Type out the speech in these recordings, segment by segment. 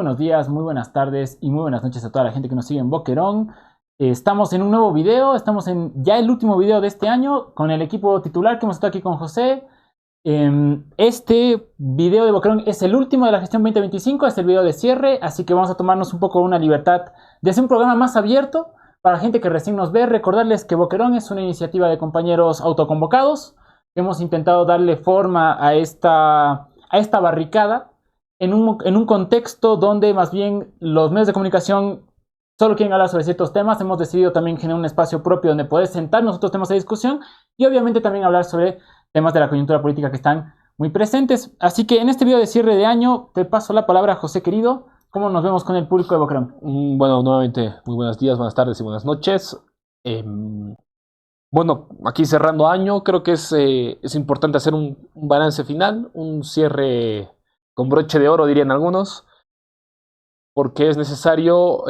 buenos días, muy buenas tardes y muy buenas noches a toda la gente que nos sigue en Boquerón. Estamos en un nuevo video, estamos en ya el último video de este año con el equipo titular que hemos estado aquí con José. Este video de Boquerón es el último de la gestión 2025, es el video de cierre, así que vamos a tomarnos un poco una libertad de hacer un programa más abierto para la gente que recién nos ve. Recordarles que Boquerón es una iniciativa de compañeros autoconvocados. Hemos intentado darle forma a esta barricada en un contexto donde más bien los medios de comunicación solo quieren hablar sobre ciertos temas. Hemos decidido también generar un espacio propio donde poder sentarnos otros temas de discusión y obviamente también hablar sobre temas de la coyuntura política que están muy presentes. Así que en este video de cierre de año te paso la palabra, José querido. ¿Cómo nos vemos con el público de Boquerón? Bueno, nuevamente, muy buenos días, buenas tardes y buenas noches. Bueno, aquí cerrando año, creo que es importante hacer un balance final, un cierre con broche de oro, dirían algunos, porque es necesario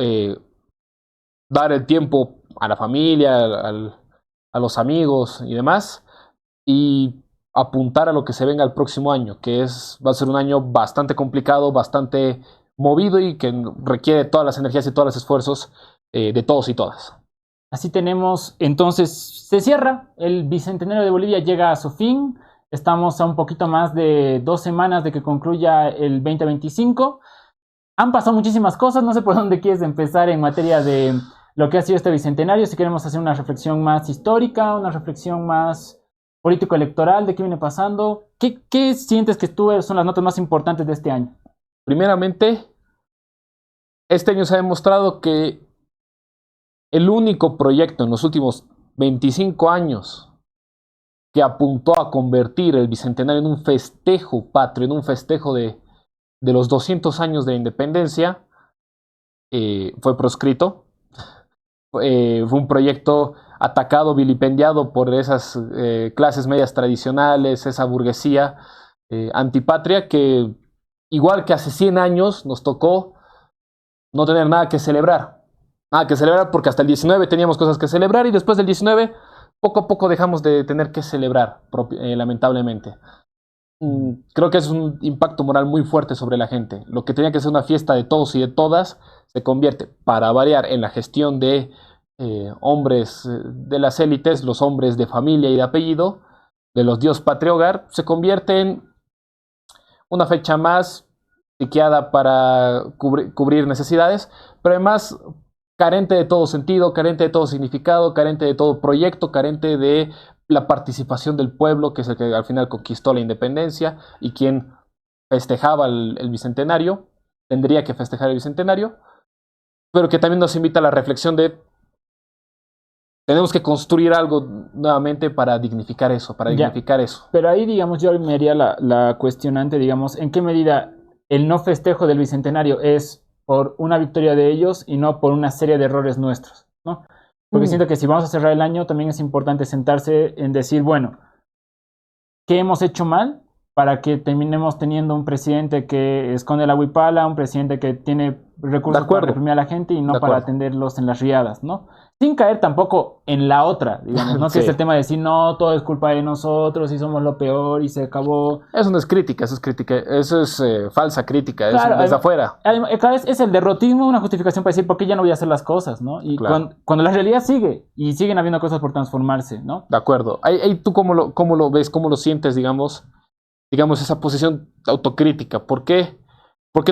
dar el tiempo a la familia, a los amigos y demás, y apuntar a lo que se venga el próximo año, que va a ser un año bastante complicado, bastante movido y que requiere todas las energías y todos los esfuerzos de todos y todas. Así tenemos, entonces, se cierra, el Bicentenario de Bolivia llega a su fin, estamos a un poquito más de 2 semanas de que concluya el 2025. Han pasado muchísimas cosas, no sé por dónde quieres empezar en materia de lo que ha sido este Bicentenario, si queremos hacer una reflexión más histórica, una reflexión más político-electoral de qué viene pasando. ¿Qué sientes que son las notas más importantes de este año? Primeramente, este año se ha demostrado que el único proyecto en los últimos 25 años que apuntó a convertir el Bicentenario en un festejo patrio, en un festejo de los 200 años de independencia, fue proscrito. Fue un proyecto atacado, vilipendiado por esas clases medias tradicionales, esa burguesía antipatria que, igual que hace 100 años, nos tocó no tener nada que celebrar. Nada que celebrar porque hasta el 19 teníamos cosas que celebrar y después del 19 poco a poco dejamos de tener que celebrar, lamentablemente. Creo que es un impacto moral muy fuerte sobre la gente. Lo que tenía que ser una fiesta de todos y de todas se convierte, para variar, en la gestión de hombres de las élites, los hombres de familia y de apellido, de los dios patria hogar, se convierte en una fecha más tiqueada para cubrir necesidades, pero además carente de todo sentido, carente de todo significado, carente de todo proyecto, carente de la participación del pueblo, que es el que al final conquistó la independencia y quien festejaba el Bicentenario, tendría que festejar el Bicentenario, pero que también nos invita a la reflexión de tenemos que construir algo nuevamente para dignificar eso, eso. Pero ahí, digamos, yo me haría la cuestionante, digamos, ¿en qué medida el no festejo del Bicentenario es por una victoria de ellos y no por una serie de errores nuestros, ¿no? Porque siento que si vamos a cerrar el año también es importante sentarse en decir, bueno, ¿qué hemos hecho mal para que terminemos teniendo un presidente que esconde la huipala, un presidente que tiene recursos para reprimir a la gente y no para atenderlos en las riadas, ¿no? Sin caer tampoco en la otra, digamos, ¿no? Sí. Que es el tema de decir, no, todo es culpa de nosotros y somos lo peor y se acabó. Eso no es crítica, eso es falsa crítica, claro, es desde afuera. Cada vez es el derrotismo una justificación para decir, ¿por qué ya no voy a hacer las cosas, no? Y claro, cuando la realidad sigue y siguen habiendo cosas por transformarse, ¿no? De acuerdo. Ahí tú cómo lo ves, cómo lo sientes, digamos, esa posición autocrítica. ¿Por qué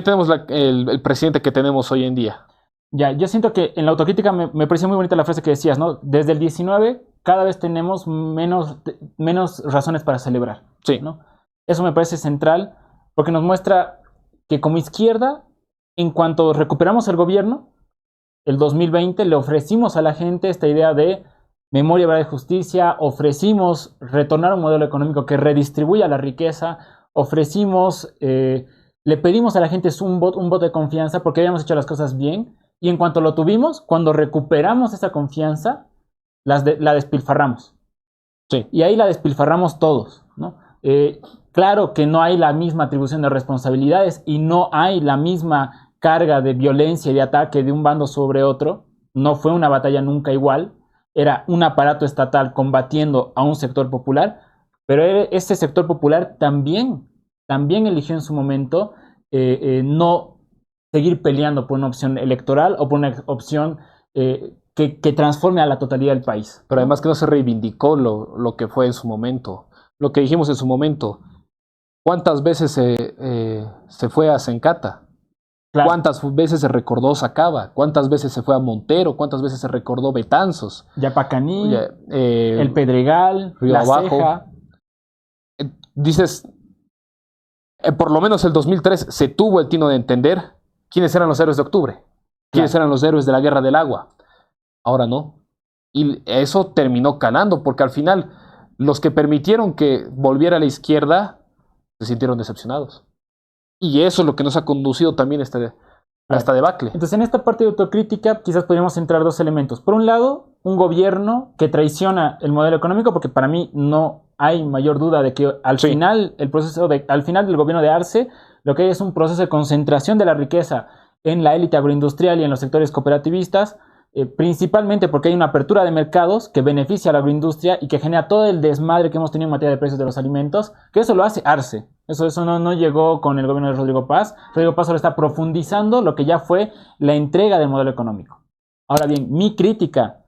tenemos el presidente que tenemos hoy en día? Ya, yo siento que en la autocrítica me pareció muy bonita la frase que decías, ¿no? Desde el 19 cada vez tenemos menos razones para celebrar, sí, ¿no? Eso me parece central porque nos muestra que como izquierda, en cuanto recuperamos el gobierno, el 2020 le ofrecimos a la gente esta idea de memoria, verdad y justicia, ofrecimos retornar a un modelo económico que redistribuya la riqueza, le pedimos a la gente un voto de confianza porque habíamos hecho las cosas bien. Y en cuanto lo tuvimos, cuando recuperamos esa confianza, la despilfarramos. Sí. Y ahí la despilfarramos todos, ¿no? Claro que no hay la misma atribución de responsabilidades y no hay la misma carga de violencia y de ataque de un bando sobre otro. No fue una batalla nunca igual. Era un aparato estatal combatiendo a un sector popular, pero ese sector popular también eligió en su momento no seguir peleando por una opción electoral o por una opción que transforme a la totalidad del país. Pero además que no se reivindicó lo que fue en su momento, lo que dijimos en su momento. ¿Cuántas veces se fue a Sencata? Claro. ¿Cuántas veces se recordó Sacaba? ¿Cuántas veces se fue a Montero? ¿Cuántas veces se recordó Betanzos? Yapacaní, El Pedregal, Río La Abajo. Ceja. Dices, por lo menos el 2003 se tuvo el tino de entender quiénes eran los héroes de octubre, quiénes eran los héroes de la Guerra del Agua. Ahora no. Y eso terminó calando, porque al final los que permitieron que volviera a la izquierda se sintieron decepcionados. Y eso es lo que nos ha conducido también a esta debacle. Entonces, en esta parte de autocrítica, quizás podríamos centrar dos elementos. Por un lado, un gobierno que traiciona el modelo económico, porque para mí no hay mayor duda de que al final del gobierno de Arce, lo que hay es un proceso de concentración de la riqueza en la élite agroindustrial y en los sectores cooperativistas, principalmente porque hay una apertura de mercados que beneficia a la agroindustria y que genera todo el desmadre que hemos tenido en materia de precios de los alimentos, que eso lo hace Arce. Eso no llegó con el gobierno de Rodrigo Paz. Rodrigo Paz ahora está profundizando lo que ya fue la entrega del modelo económico. Ahora bien, mi crítica,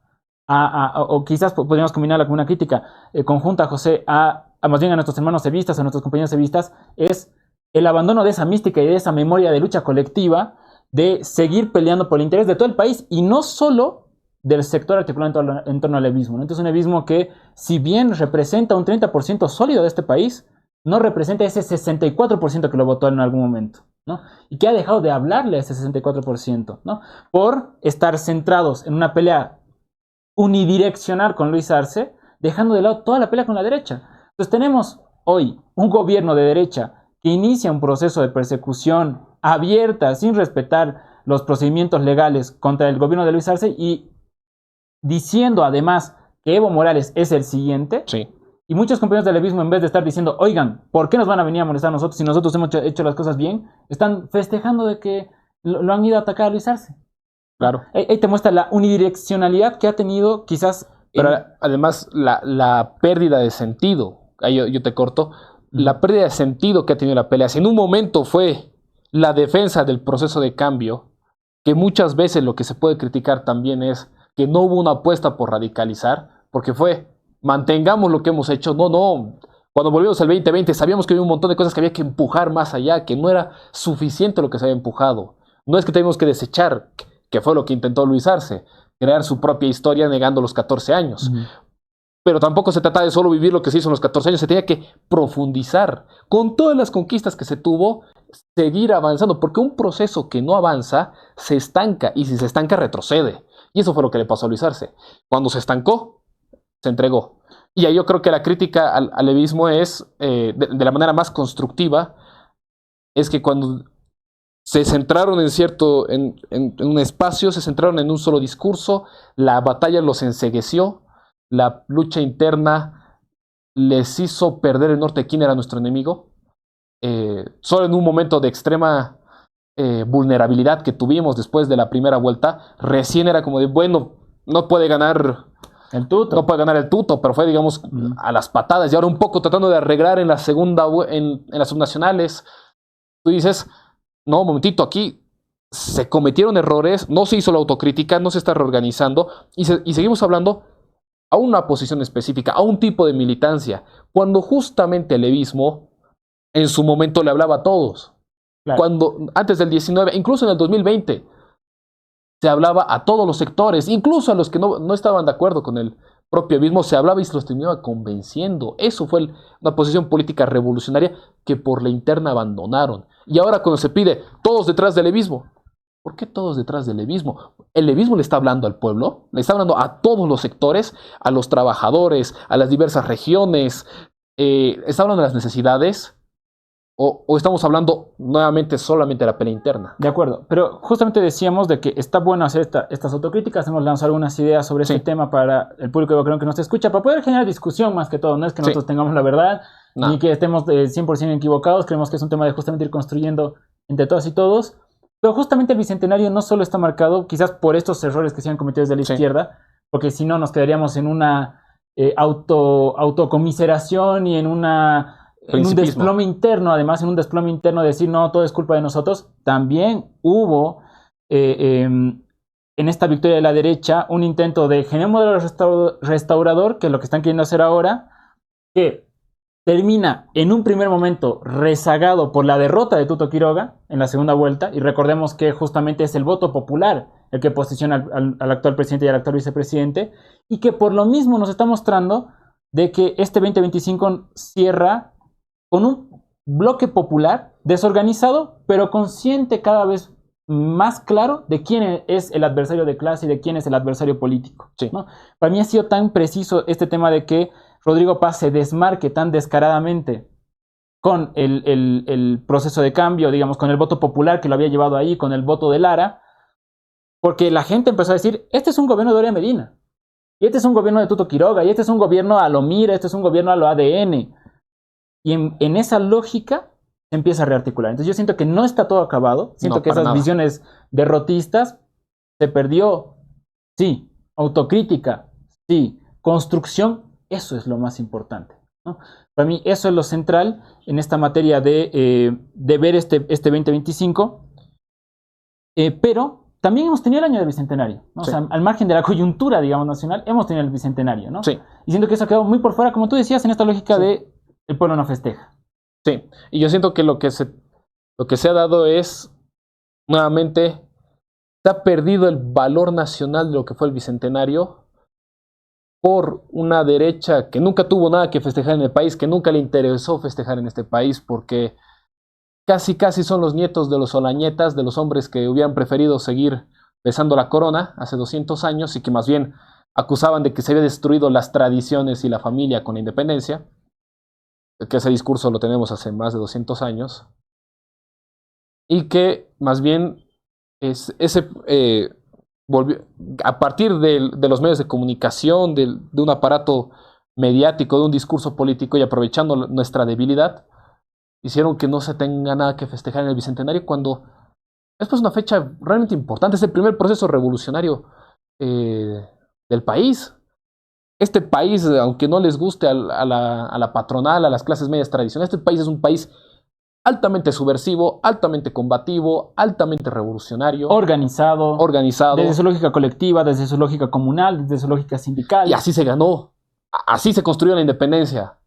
o quizás podríamos combinarla con una crítica conjunta, José, más bien a nuestros hermanos cevistas, a nuestros compañeros cevistas, es el abandono de esa mística y de esa memoria de lucha colectiva, de seguir peleando por el interés de todo el país y no solo del sector articulado en torno al levismo, ¿no? Entonces, un levismo que, si bien representa un 30% sólido de este país, no representa ese 64% que lo votó en algún momento, ¿no? Y que ha dejado de hablarle a ese 64%, ¿no? Por estar centrados en una pelea unidireccional con Luis Arce, dejando de lado toda la pelea con la derecha. Entonces, tenemos hoy un gobierno de derecha que inicia un proceso de persecución abierta, sin respetar los procedimientos legales contra el gobierno de Luis Arce y diciendo además que Evo Morales es el siguiente. Sí. Y muchos compañeros del levismo, en vez de estar diciendo, oigan, ¿por qué nos van a venir a molestar a nosotros si nosotros hemos hecho las cosas bien? Están festejando de que lo han ido a atacar a Luis Arce. Claro. Ahí te muestra la unidireccionalidad que ha tenido quizás... Pero además la pérdida de sentido, ahí yo te corto, la pérdida de sentido que ha tenido la pelea. Si en un momento fue la defensa del proceso de cambio, que muchas veces lo que se puede criticar también es que no hubo una apuesta por radicalizar, porque fue, mantengamos lo que hemos hecho. No, cuando volvimos al 2020 sabíamos que había un montón de cosas que había que empujar más allá, que no era suficiente lo que se había empujado. No es que teníamos que desechar, que fue lo que intentó Luis Arce, crear su propia historia negando los 14 años. Pero tampoco se trata de solo vivir lo que se hizo en los 14 años, se tenía que profundizar. Con todas las conquistas que se tuvo, seguir avanzando, porque un proceso que no avanza se estanca, y si se estanca retrocede. Y eso fue lo que le pasó a Luis Arce. Cuando se estancó, se entregó. Y ahí yo creo que la crítica al levismo es, de la manera más constructiva, es que cuando se centraron en un espacio, se centraron en un solo discurso, la batalla los encegueció, la lucha interna les hizo perder el norte de quién era nuestro enemigo. Solo en un momento de extrema vulnerabilidad que tuvimos después de la primera vuelta, recién era como de, bueno, no puede ganar el tuto, pero fue, digamos, a las patadas. Y ahora un poco tratando de arreglar en la segunda, en las subnacionales. Tú dices, no, un momentito, aquí se cometieron errores, no se hizo la autocrítica, no se está reorganizando, y seguimos hablando a una posición específica, a un tipo de militancia, cuando justamente el levismo en su momento le hablaba a todos. Claro. Cuando antes del 19, incluso en el 2020, se hablaba a todos los sectores, incluso a los que no estaban de acuerdo con el propio levismo, se hablaba y se los terminaba convenciendo. Eso fue una posición política revolucionaria que por la interna abandonaron. Y ahora cuando se pide todos detrás del levismo, ¿por qué todos detrás del levismo? El levismo le está hablando al pueblo, le está hablando a todos los sectores, a los trabajadores, a las diversas regiones, está hablando de las necesidades, o estamos hablando nuevamente solamente de la pelea interna. De acuerdo, pero justamente decíamos de que está bueno hacer estas autocríticas, hemos lanzado algunas ideas sobre este tema para el público de Boquerón que nos escucha, para poder generar discusión más que todo, no es que nosotros tengamos la verdad, ni que estemos 100% equivocados, creemos que es un tema de justamente ir construyendo entre todas y todos. Pero justamente el Bicentenario no solo está marcado quizás por estos errores que se han cometido desde la izquierda, porque si no nos quedaríamos en una autocomiseración y en una en un desplome interno, además en un desplome interno de decir, no, todo es culpa de nosotros, también hubo en esta victoria de la derecha un intento de generar un modelo restaurador, que es lo que están queriendo hacer ahora, que termina en un primer momento rezagado por la derrota de Tuto Quiroga en la segunda vuelta, y recordemos que justamente es el voto popular el que posiciona al actual presidente y al actual vicepresidente, y que por lo mismo nos está mostrando de que este 2025 cierra con un bloque popular desorganizado, pero consciente cada vez más claro de quién es el adversario de clase y de quién es el adversario político, sí, ¿no? Para mí ha sido tan preciso este tema de que Rodrigo Paz se desmarque tan descaradamente con el proceso de cambio, digamos, con el voto popular que lo había llevado ahí, con el voto de Lara, porque la gente empezó a decir, este es un gobierno de Doria Medina, y este es un gobierno de Tuto Quiroga, y este es un gobierno a lo Mira, este es un gobierno a lo ADN. Y en esa lógica se empieza a rearticular. Entonces yo siento que no está todo acabado, siento que esas visiones derrotistas se perdió. Sí, autocrítica, sí, construcción, eso es lo más importante, ¿no? Para mí eso es lo central en esta materia de ver este 2025, pero también hemos tenido el año del Bicentenario, ¿no? Sí. O sea, al margen de la coyuntura, digamos, nacional, hemos tenido el Bicentenario, ¿no? Sí. Y siento que eso ha quedado muy por fuera, como tú decías, en esta lógica de el pueblo no festeja. Sí, y yo siento que lo que se ha dado es, nuevamente, se ha perdido el valor nacional de lo que fue el Bicentenario por una derecha que nunca tuvo nada que festejar en el país, que nunca le interesó festejar en este país, porque casi son los nietos de los olañetas, de los hombres que hubieran preferido seguir besando la corona hace 200 años y que más bien acusaban de que se había destruido las tradiciones y la familia con la independencia, que ese discurso lo tenemos hace más de 200 años, y que más bien volvió, a partir de los medios de comunicación, de un aparato mediático, de un discurso político, y aprovechando nuestra debilidad, hicieron que no se tenga nada que festejar en el Bicentenario, cuando es pues una fecha realmente importante, es el primer proceso revolucionario del país. Este país, aunque no les guste a la patronal, a las clases medias tradicionales, este país es un país altamente subversivo, altamente combativo, altamente revolucionario. Organizado. Desde su lógica colectiva, desde su lógica comunal, desde su lógica sindical. Y así se ganó. Así se construyó la independencia.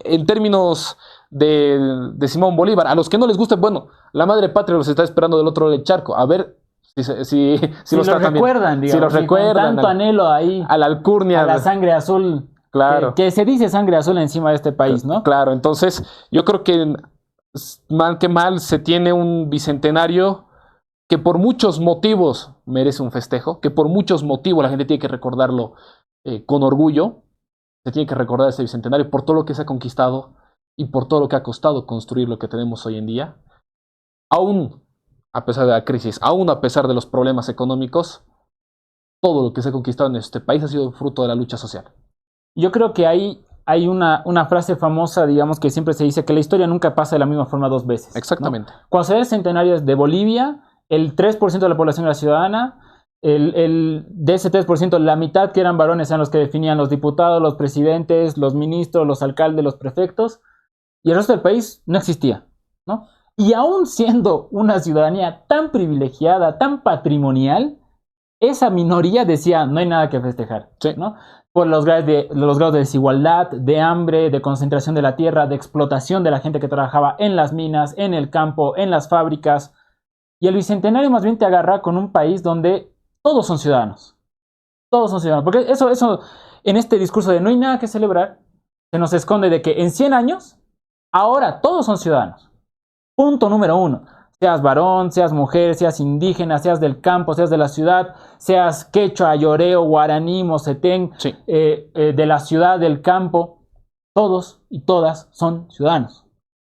En términos de Simón Bolívar, a los que no les guste, bueno, la madre patria los está esperando del otro lado del charco. A ver si los recuerdan, digamos. Si los recuerdan. Tanto anhelo ahí. A la alcurnia. A la sangre azul. Claro. Que se dice sangre azul encima de este país, ¿no? Claro, entonces yo creo que mal que mal se tiene un bicentenario que por muchos motivos merece un festejo, que por muchos motivos la gente tiene que recordarlo con orgullo. Se tiene que recordar este bicentenario por todo lo que se ha conquistado y por todo lo que ha costado construir lo que tenemos hoy en día. Aún a pesar de la crisis, aún a pesar de los problemas económicos, todo lo que se ha conquistado en este país ha sido fruto de la lucha social. Yo creo que hay una frase famosa, digamos, que siempre se dice que la historia nunca pasa de la misma forma dos veces, Exactamente. ¿no? Cuando se da el centenario de Bolivia, el 3% de la población era ciudadana, de ese 3%, la mitad que eran varones eran los que definían los diputados, los presidentes, los ministros, los alcaldes, los prefectos, y el resto del país no existía, ¿no? Y aún siendo una ciudadanía tan privilegiada, tan patrimonial, esa minoría decía, no hay nada que festejar, sí, ¿no? Por los grados de desigualdad, de hambre, de concentración de la tierra, de explotación de la gente que trabajaba en las minas, en el campo, en las fábricas. Y el Bicentenario más bien te agarra con un país donde todos son ciudadanos. Todos son ciudadanos. Porque eso en este discurso de no hay nada que celebrar, se nos esconde de que en 100 años, ahora todos son ciudadanos. Punto número 1. Seas varón, seas mujer, seas indígena, seas del campo, seas de la ciudad, seas quechua, ayoreo, guaraní, mocetén, sí, de la ciudad, del campo, todos y todas son ciudadanos.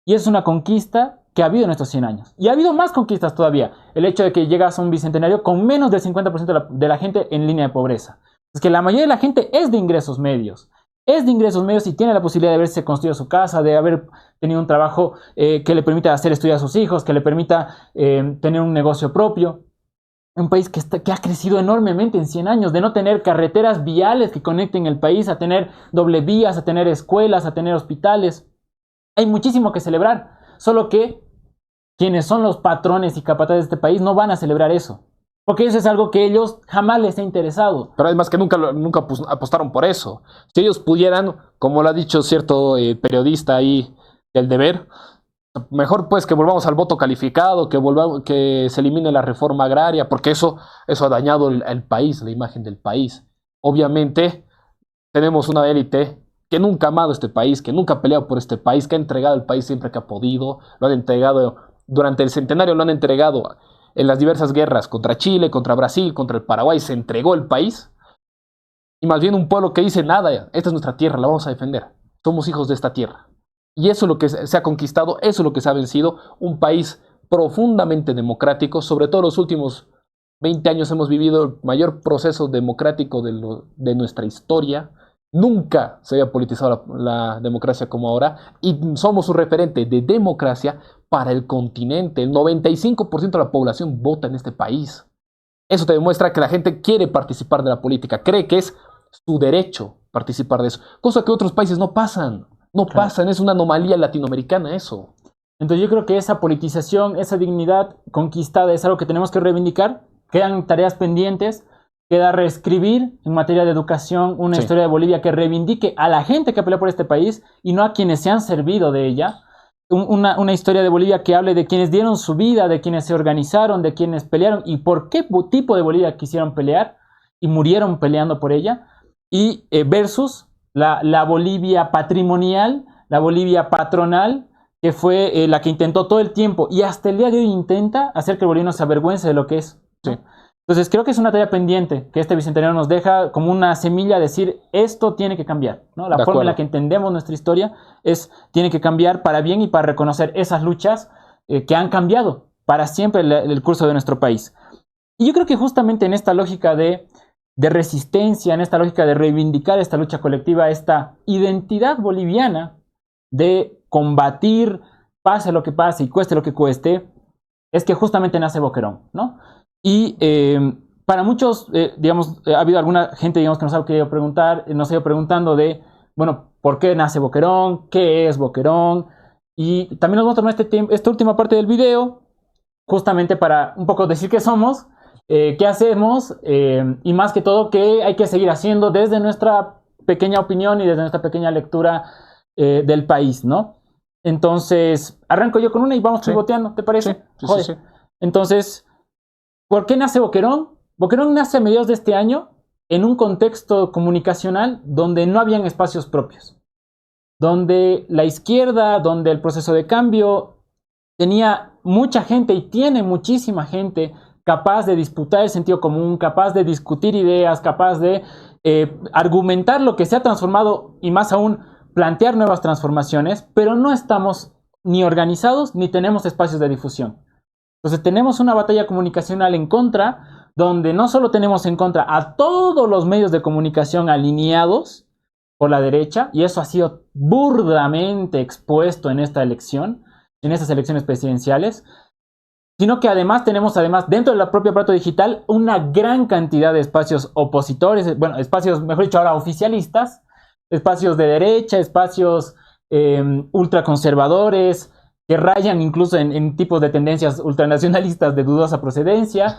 Y es una conquista que ha habido en estos 100 años. Y ha habido más conquistas todavía. El hecho de que llegas a un bicentenario con menos del 50% de la gente en línea de pobreza. Es que la mayoría de la gente es de ingresos medios. Es de ingresos medios y tiene la posibilidad de haberse construido su casa, de haber tenido un trabajo que le permita hacer estudiar a sus hijos, que le permita tener un negocio propio. Un país que ha crecido enormemente en 100 años, de no tener carreteras viales que conecten el país, a tener doble vías, a tener escuelas, a tener hospitales. hay muchísimo que celebrar, solo que quienes son los patrones y capataces de este país no van a celebrar eso, porque eso es algo que ellos jamás les ha interesado. Pero además que nunca apostaron por eso. Si ellos pudieran, como lo ha dicho cierto periodista ahí del Deber, mejor pues que volvamos al voto calificado, que se elimine la reforma agraria, porque eso ha dañado el país, la imagen del país. Obviamente tenemos una élite que nunca ha amado este país, que nunca ha peleado por este país, que ha entregado el país siempre que ha podido, lo han entregado durante el centenario, lo han entregado en las diversas guerras contra Chile, contra Brasil, contra el Paraguay, se entregó el país. Y más bien un pueblo que dice, nada, esta es nuestra tierra, la vamos a defender. Somos hijos de esta tierra. Y eso es lo que se ha conquistado, eso es lo que se ha vencido. Un país profundamente democrático, sobre todo los últimos 20 años hemos vivido el mayor proceso democrático de nuestra historia. Nunca se había politizado la democracia como ahora y somos un referente de democracia para el continente. El 95% de la población vota en este país. Eso te demuestra que la gente quiere participar de la política, cree que es su derecho participar de eso, cosa que otros países no pasan. No Claro. pasan, es una anomalía latinoamericana eso. Entonces yo creo que esa politización, esa dignidad conquistada es algo que tenemos que reivindicar. Quedan tareas pendientes, queda reescribir en materia de educación una Sí. historia de Bolivia que reivindique a la gente que peleó por este país y no a quienes se han servido de ella. Una historia de Bolivia que hable de quienes dieron su vida, de quienes se organizaron, de quienes pelearon y por qué tipo de Bolivia quisieron pelear y murieron peleando por ella. Y versus la Bolivia patrimonial, la Bolivia patronal, que fue la que intentó todo el tiempo y hasta el día de hoy intenta hacer que el boliviano se avergüence de lo que es. Sí. Entonces creo que es una tarea pendiente que este bicentenario nos deja como una semilla, decir esto tiene que cambiar, ¿no? La forma en la que entendemos nuestra historia tiene que cambiar para bien y para reconocer esas luchas que han cambiado para siempre el curso de nuestro país. Y yo creo que justamente en esta lógica de resistencia, en esta lógica de reivindicar esta lucha colectiva, esta identidad boliviana de combatir, pase lo que pase y cueste lo que cueste, es que justamente nace Boquerón, ¿no? Y para muchos, digamos, ha habido alguna gente, digamos, que nos ha querido preguntar, nos ha ido preguntando de, bueno, ¿por qué nace Boquerón? ¿Qué es Boquerón? Y también nos vamos a tomar esta última parte del video, justamente para un poco decir qué somos, qué hacemos, y más que todo, qué hay que seguir haciendo desde nuestra pequeña opinión y desde nuestra pequeña lectura del país, ¿no? Entonces, arranco yo con una y vamos pivoteando, ¿te parece? Sí. Entonces, ¿por qué nace Boquerón? Boquerón nace a mediados de este año en un contexto comunicacional donde no habían espacios propios, donde la izquierda, donde el proceso de cambio tenía mucha gente y tiene muchísima gente capaz de disputar el sentido común, capaz de discutir ideas, capaz de argumentar lo que se ha transformado y más aún plantear nuevas transformaciones, pero no estamos ni organizados ni tenemos espacios de difusión. Entonces tenemos una batalla comunicacional en contra, donde no solo tenemos en contra a todos los medios de comunicación alineados por la derecha, y eso ha sido burdamente expuesto en esta elección, en estas elecciones presidenciales, sino que además tenemos dentro de la propia aparato digital una gran cantidad de espacios opositores, bueno, espacios, mejor dicho, ahora oficialistas, espacios de derecha, espacios ultraconservadores, que rayan incluso en tipos de tendencias ultranacionalistas de dudosa procedencia,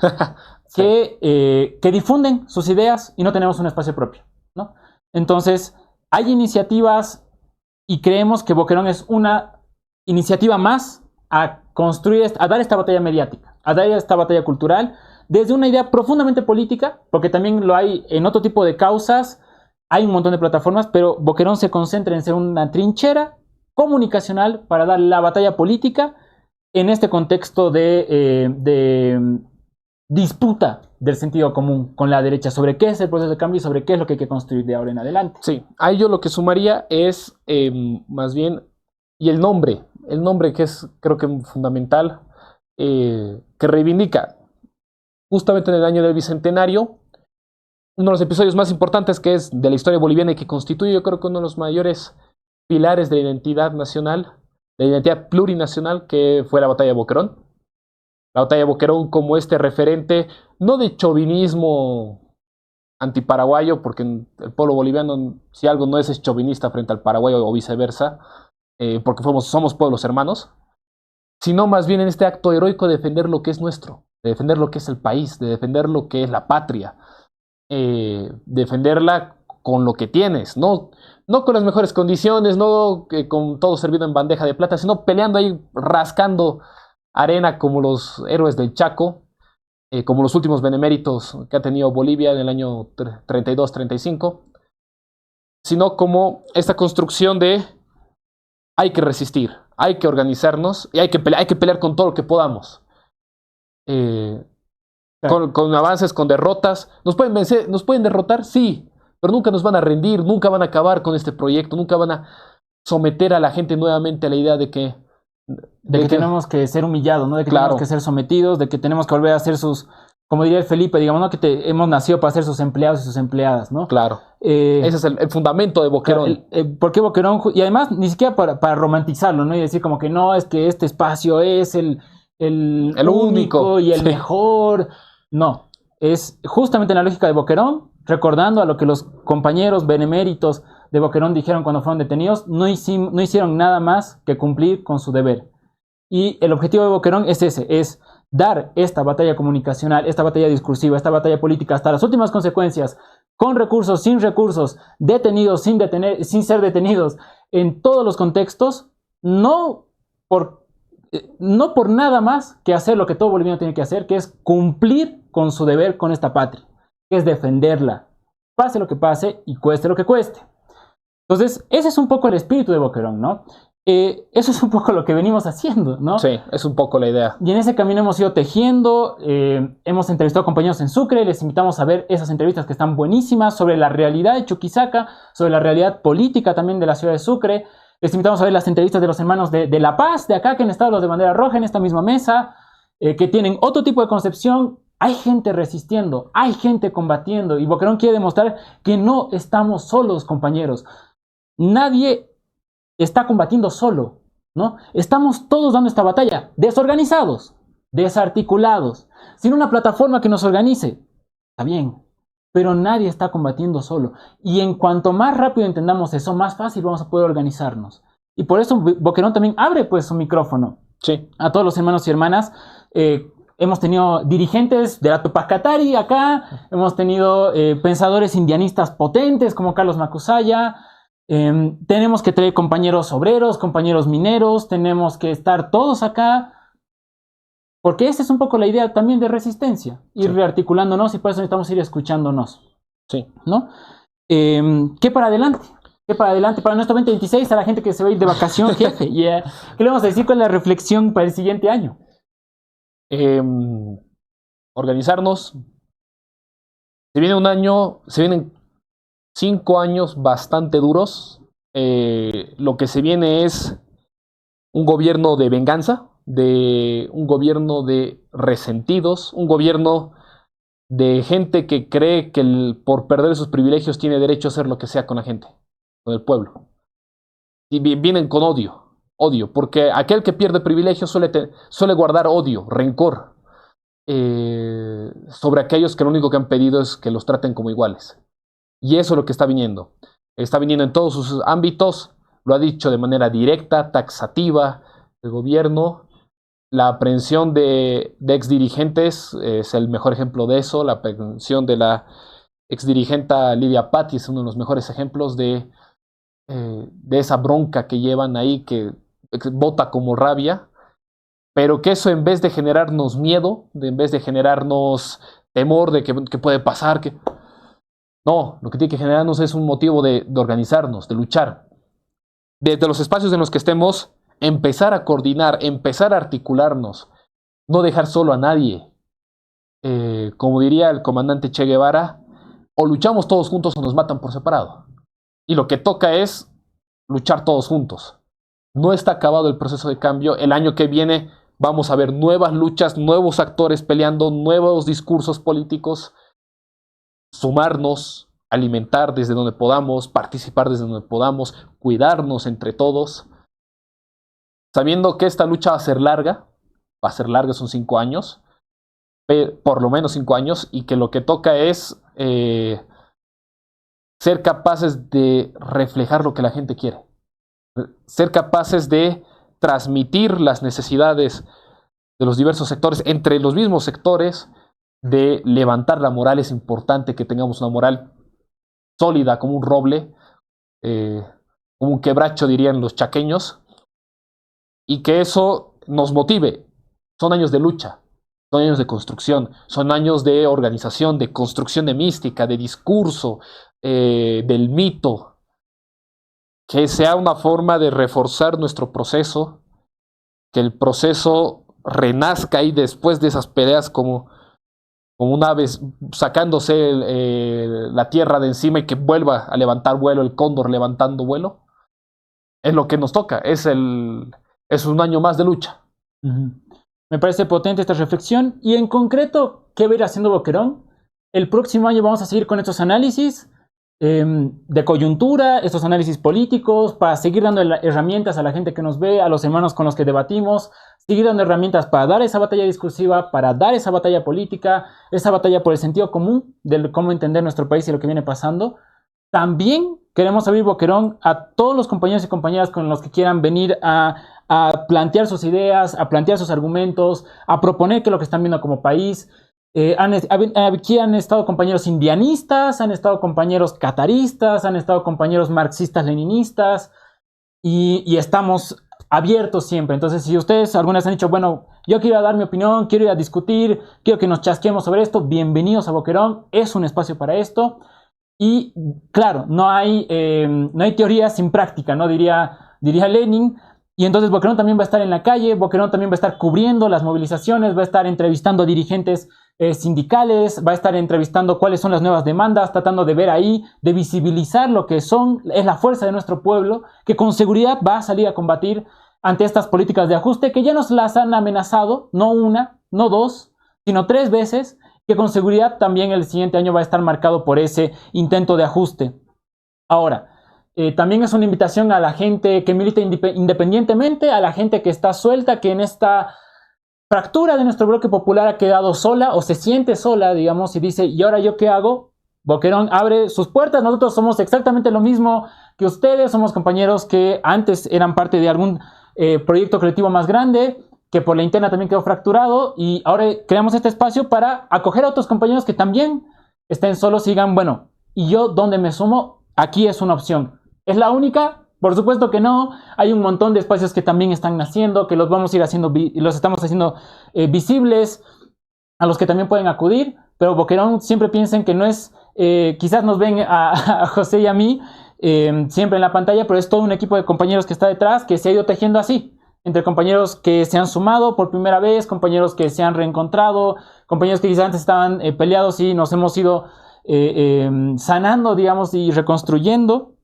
Sí. que difunden sus ideas y no tenemos un espacio propio, ¿no? Entonces, hay iniciativas y creemos que Boquerón es una iniciativa más a construir, a dar esta batalla mediática, a dar esta batalla cultural, desde una idea profundamente política, porque también lo hay en otro tipo de causas, hay un montón de plataformas, pero Boquerón se concentra en ser una trinchera comunicacional para dar la batalla política en este contexto de disputa del sentido común con la derecha sobre qué es el proceso de cambio y sobre qué es lo que hay que construir de ahora en adelante. Sí, ahí yo lo que sumaría es más bien, y el nombre que es creo que fundamental, que reivindica justamente en el año del Bicentenario, uno de los episodios más importantes que es de la historia boliviana y que constituye yo creo que uno de los mayores pilares de la identidad nacional, de la identidad plurinacional, que fue la batalla de Boquerón. La batalla de Boquerón como este referente, no de chauvinismo antiparaguayo, porque el pueblo boliviano, si algo no es chauvinista frente al paraguayo o viceversa, porque somos pueblos hermanos, sino más bien en este acto heroico de defender lo que es nuestro, de defender lo que es el país, de defender lo que es la patria, defenderla con lo que tienes, no con las mejores condiciones, no con todo servido en bandeja de plata, sino peleando ahí, rascando arena como los héroes del Chaco, como los últimos beneméritos que ha tenido Bolivia en el año 32-35, sino como esta construcción de hay que resistir, hay que organizarnos y hay que pelear con todo lo que podamos. Con avances, con derrotas. ¿Nos pueden vencer? ¿Nos pueden derrotar? Sí, pero nunca nos van a rendir, nunca van a acabar con este proyecto, nunca van a someter a la gente nuevamente a la idea de que tenemos que ser humillados, ¿no? De que claro, tenemos que ser sometidos, de que tenemos que volver a ser sus, como diría el Felipe, digamos, ¿no? Que hemos nacido para ser sus empleados y sus empleadas, ¿no? Claro. Ese es el fundamento de Boquerón. ¿Por qué Boquerón? Y además, ni siquiera para romantizarlo, ¿no? Y decir como que no, es que este espacio es el único y el mejor. No, es justamente en la lógica de Boquerón, recordando a lo que los compañeros beneméritos de Boquerón dijeron cuando fueron detenidos, no hicieron nada más que cumplir con su deber. Y el objetivo de Boquerón es ese, es dar esta batalla comunicacional, esta batalla discursiva, esta batalla política hasta las últimas consecuencias, con recursos, sin recursos, detenidos, sin ser detenidos, en todos los contextos, no por nada más que hacer lo que todo boliviano tiene que hacer, que es cumplir con su deber con esta patria, que es defenderla, pase lo que pase y cueste lo que cueste. Entonces, ese es un poco el espíritu de Boquerón, ¿no? Eso es un poco lo que venimos haciendo, ¿no? Sí, es un poco la idea. Y en ese camino hemos ido tejiendo, hemos entrevistado a compañeros en Sucre, les invitamos a ver esas entrevistas que están buenísimas sobre la realidad de Chuquisaca, sobre la realidad política también de la ciudad de Sucre. Les invitamos a ver las entrevistas de los hermanos de La Paz, de acá que han estado los de Bandera Roja en esta misma mesa, que tienen otro tipo de concepción. Hay gente resistiendo, hay gente combatiendo, y Boquerón quiere demostrar que no estamos solos, compañeros. Nadie está combatiendo solo, ¿no? Estamos todos dando esta batalla, desorganizados, desarticulados, sin una plataforma que nos organice. Está bien, pero nadie está combatiendo solo. Y en cuanto más rápido entendamos eso, más fácil vamos a poder organizarnos. Y por eso Boquerón también abre pues su micrófono, sí, a todos los hermanos y hermanas. Hemos tenido dirigentes de la Tupac Katari acá, hemos tenido pensadores indianistas potentes como Carlos Macusaya. Tenemos que traer compañeros obreros, compañeros mineros, tenemos que estar todos acá, porque esa es un poco la idea también de resistencia, ir rearticulándonos, y por eso necesitamos ir escuchándonos. Sí. ¿No? ¿Qué para adelante? ¿Qué para adelante? Para nuestro 2026, a la gente que se va a ir de vacación, jefe. ¿Qué le vamos a decir con la reflexión para el siguiente año? Organizarnos. Se viene un año, se vienen 5 años bastante duros. Lo que se viene es un gobierno de venganza, un gobierno de resentidos, un gobierno de gente que cree que por perder sus privilegios tiene derecho a hacer lo que sea con la gente, con el pueblo. Y vienen con odio, porque aquel que pierde privilegios suele guardar odio, rencor, sobre aquellos que lo único que han pedido es que los traten como iguales. Y eso es lo que está viniendo. Está viniendo en todos sus ámbitos, lo ha dicho de manera directa, taxativa, el gobierno. La aprehensión de exdirigentes es el mejor ejemplo de eso. La aprehensión de la exdirigente Lidia Patti es uno de los mejores ejemplos de esa bronca que llevan ahí, que bota como rabia, pero que eso, en vez de generarnos miedo, en vez de generarnos temor de que puede pasar, no, lo que tiene que generarnos es un motivo de organizarnos, de luchar. Desde los espacios en los que estemos, empezar a coordinar, empezar a articularnos, no dejar solo a nadie. Como diría el comandante Che Guevara, o luchamos todos juntos o nos matan por separado. Y lo que toca es luchar todos juntos. No está acabado el proceso de cambio. El año que viene vamos a ver nuevas luchas, nuevos actores peleando, nuevos discursos políticos. Sumarnos, alimentar desde donde podamos, participar desde donde podamos, cuidarnos entre todos, sabiendo que esta lucha va a ser larga, son 5 años, por lo menos 5 años, y que lo que toca es ser capaces de reflejar lo que la gente quiere. ser capaces de transmitir las necesidades de los diversos sectores, entre los mismos sectores, de levantar la moral. Es importante que tengamos una moral sólida como un roble, como un quebracho, dirían los chaqueños, y que eso nos motive. Son años de lucha, son años de construcción, son años de organización, de construcción de mística, de discurso, del mito, que sea una forma de reforzar nuestro proceso, que el proceso renazca ahí después de esas peleas como una vez sacándose la tierra de encima, y que vuelva a levantar vuelo, el cóndor levantando vuelo. Es lo que nos toca, es un año más de lucha. Me parece potente esta reflexión, y en concreto, ¿qué va a ir haciendo Boquerón? El próximo año vamos a seguir con estos análisis de coyuntura, estos análisis políticos, para seguir dando herramientas a la gente que nos ve, a los hermanos con los que debatimos, seguir dando herramientas para dar esa batalla discursiva, para dar esa batalla política, esa batalla por el sentido común de cómo entender nuestro país y lo que viene pasando. También queremos abrir Boquerón a todos los compañeros y compañeras con los que quieran venir a plantear sus ideas, a plantear sus argumentos, a proponer qué es lo que están viendo como país. Aquí han estado compañeros indianistas, han estado compañeros cataristas, han estado compañeros marxistas leninistas, y estamos abiertos siempre. Entonces, si ustedes algunas han dicho, bueno, yo quiero dar mi opinión, quiero ir a discutir, quiero que nos chasquemos sobre esto, bienvenidos a Boquerón, es un espacio para esto. Y claro, no hay teoría sin práctica, ¿no? Diría Lenin. Y entonces Boquerón también va a estar en la calle, Boquerón también va a estar cubriendo las movilizaciones, va a estar entrevistando a dirigentes sindicales, va a estar entrevistando cuáles son las nuevas demandas, tratando de ver ahí, de visibilizar lo que es la fuerza de nuestro pueblo, que con seguridad va a salir a combatir ante estas políticas de ajuste que ya nos las han amenazado, no una, no dos, sino 3 veces, que con seguridad también el siguiente año va a estar marcado por ese intento de ajuste. Ahora, también es una invitación a la gente que milita independientemente, a la gente que está suelta, que en esta fractura de nuestro bloque popular ha quedado sola o se siente sola, digamos, y dice, ¿y ahora yo qué hago? Boquerón abre sus puertas, nosotros somos exactamente lo mismo que ustedes, somos compañeros que antes eran parte de algún proyecto colectivo más grande, que por la interna también quedó fracturado, y ahora creamos este espacio para acoger a otros compañeros que también estén solos y digan, bueno, ¿y yo dónde me sumo? Aquí es una opción. ¿Es la única? Por supuesto que no. Hay un montón de espacios que también están naciendo, que los vamos a ir haciendo, los estamos haciendo visibles, a los que también pueden acudir, pero Boquerón siempre piensen que no es, quizás nos ven a José y a mí siempre en la pantalla, pero es todo un equipo de compañeros que está detrás, que se ha ido tejiendo así, entre compañeros que se han sumado por primera vez, compañeros que se han reencontrado, compañeros que quizás antes estaban peleados y nos hemos ido sanando, digamos, y reconstruyendo.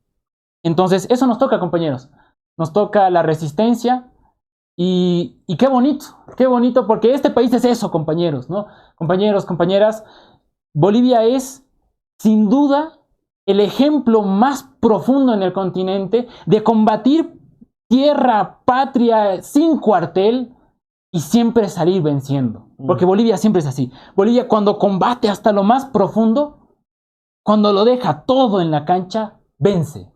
Entonces, eso nos toca, compañeros. Nos toca la resistencia, y qué bonito, porque este país es eso, compañeros, ¿no? Compañeros, compañeras, Bolivia es, sin duda, el ejemplo más profundo en el continente de combatir tierra, patria, sin cuartel, y siempre salir venciendo. Porque Bolivia siempre es así. Bolivia, cuando combate hasta lo más profundo, cuando lo deja todo en la cancha, vence.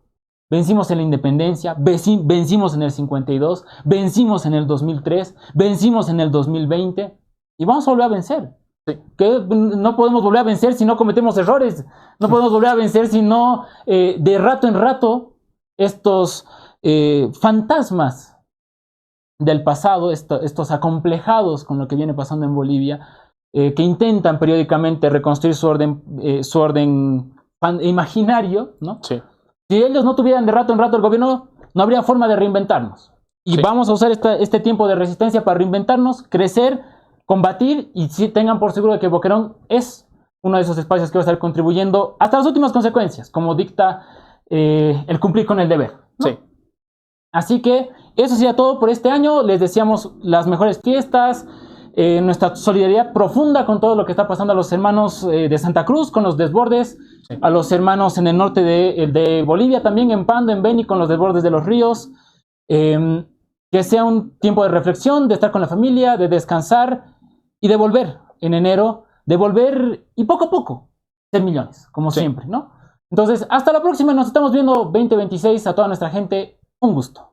Vencimos en la independencia, vencimos en el 52, vencimos en el 2003, vencimos en el 2020, y vamos a volver a vencer. Sí. Que no podemos volver a vencer si no cometemos errores, no podemos volver a vencer si no, de rato en rato, estos fantasmas del pasado, estos acomplejados con lo que viene pasando en Bolivia, que intentan periódicamente reconstruir su orden imaginario, ¿no? Sí. Si ellos no tuvieran de rato en rato el gobierno, no habría forma de reinventarnos. Y sí, vamos a usar este tiempo de resistencia para reinventarnos, crecer, combatir, y sí, tengan por seguro de que Boquerón es uno de esos espacios que va a estar contribuyendo hasta las últimas consecuencias, como dicta el cumplir con el deber, ¿no? Sí. Así que eso sería todo por este año. Les deseamos las mejores fiestas, nuestra solidaridad profunda con todo lo que está pasando a los hermanos de Santa Cruz, con los desbordes, sí, a los hermanos en el norte de Bolivia, también en Pando, en Beni, con los desbordes de los ríos. Que sea un tiempo de reflexión, de estar con la familia, de descansar y de volver en enero, de volver y poco a poco ser millones, como sí, siempre, ¿no? Entonces, hasta la próxima, nos estamos viendo 2026 a toda nuestra gente. Un gusto.